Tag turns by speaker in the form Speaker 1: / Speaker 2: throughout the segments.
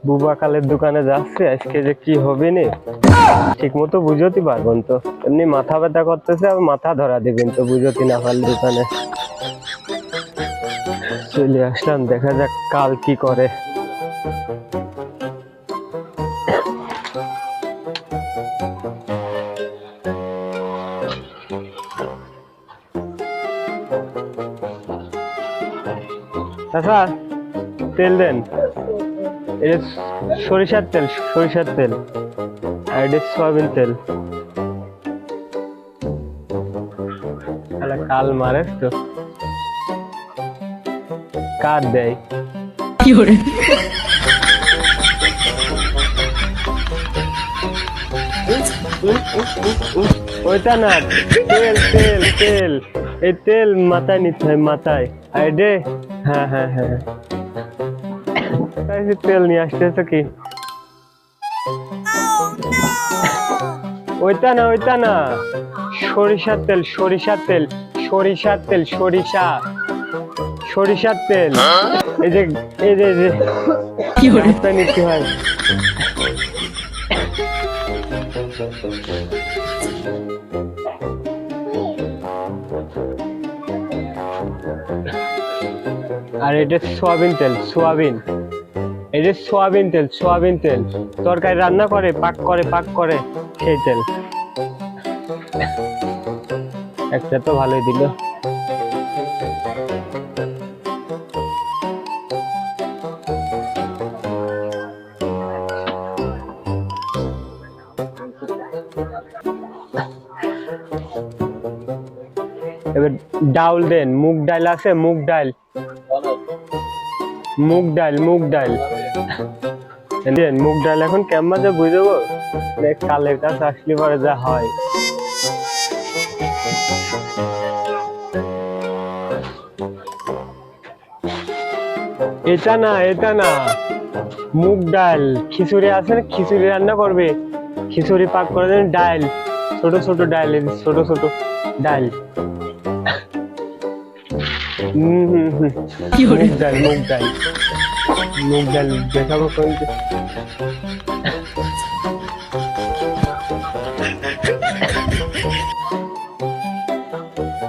Speaker 1: বুবা কালের দোকানে যাচ্ছে, আজকে যে কি হবে নে ঠিক মতো বুঝতে পারবেন তো। এমনি মাথা ব্যথা করতেছে, আর মাথা ধরা দিবেন তো বুঝতে না পারলে দোকানে। চলে আসলাম, দেখা যাক কাল কি করে। আচ্ছা, তেল দেন। এটা সরিষার তেল, সরিষার তেল। আর এটা সয়াবিন তেল। কাল মারে তো কার দেয়
Speaker 2: কি করে?
Speaker 1: ওইটা না, তেল তেল তেল। এই তেল মাথায় নিতে হয়, মাথায়। আইডে হ্যাঁ হ্যাঁ হ্যাঁ, তেল নিয়ে আসতেছে কি? ওইটা না, ওইটা না, সরিষার তেল, সরিষার তেল, সরিষার তেল, সরিষা, সরিষার তেল। এই যে এই যে
Speaker 2: কি করে?
Speaker 1: মাথায় নিতে হয়। আর এটা সোয়াবিন তেল, সোয়াবিন। এই যে সোয়াবিন তেল, সোয়াবিন তেল। তরকারি রান্না করে, পাক করে, পাক করে সেই তেল। একটা তো ভালোই দিল। এবার ডাউল দেন, মুগ ডাল আছে, মুগ ডাল, মুগ ডাল, মুগ ডাল দেন। মুগ ডাল এখন কেমন যে বুঝবো, কালের কাছে আসলে পরে যা হয়। এটা না, এটা না, মুগ ডাল। খিচুড়ি আছে না, খিচুড়ি রান্না করবে, খিচুড়ি পাক করে দেন। ডাল, ছোট ছোট ডাল, ছোট ছোট ডাল।
Speaker 2: কি করে?
Speaker 1: মুগ ডাল, মুগ ডাল, মুগ ডাল দেখাবো কোন।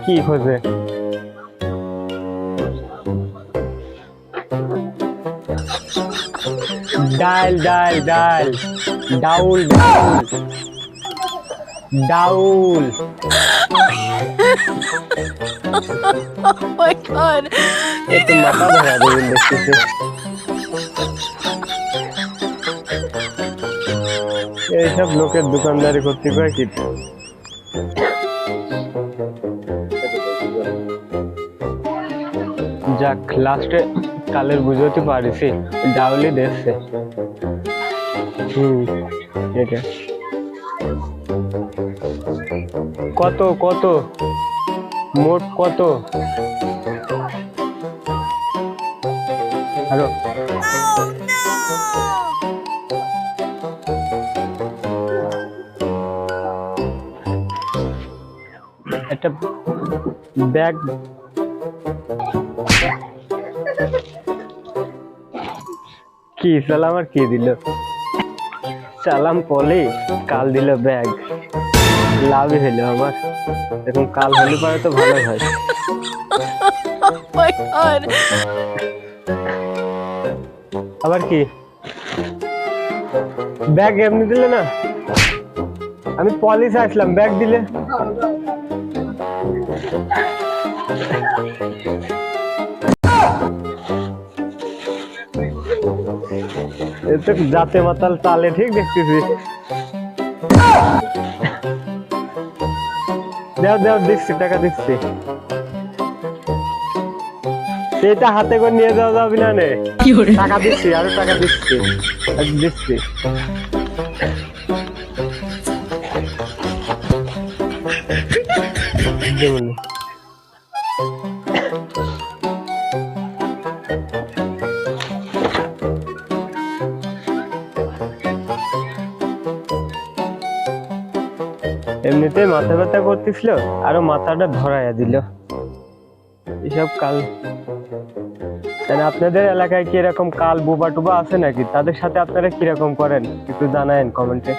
Speaker 1: কি খোঁজে? ডাল ডাল ডাল, ডাউল ডাউল, ডাউল।
Speaker 2: Oh my god!
Speaker 1: এ তো মাথা ধরা দেবেন দেখতেছে। এইসব লোকের দোকানদারি করতে পারে কি? যাক, লাস্টে কালের বুঝতে পারিছি, ডাউলি দেখছে। এটা কত, কত মোট কত? আরো একটা ব্যাগ। কি সালাম আর কি দিল? সালাম পলি, কাল দিল ব্যাগ। লাভই হইলো আমার। এখন কাল হলে পারে তো ভালো হয়।
Speaker 2: Oh my god!
Speaker 1: আবার কি ব্যাগ এমনি দিলে না? আমি পলিশ আসলাম, ব্যাগ দিলে। এতে জাতে মাতাল তালে ঠিক দেখতেছি। দেও দেও, দিচ্ছি, টাকা দিচ্ছি। এটা হাতে করে নিয়ে যাওয়া যাবে না নে।
Speaker 2: কি করে?
Speaker 1: টাকা দিচ্ছি, আরো টাকা দিচ্ছি, দিচ্ছি। এমনিতে মাথা ব্যথা করতেছিল, আরো মাথাটা ধরাইয়া দিল। এসব কাল তাহলে আপনাদের এলাকায় কি এরকম কাল বোবা টোবা আছে নাকি? তাদের সাথে আপনারা কিরকম করেন একটু জানায়েন কমেন্টে।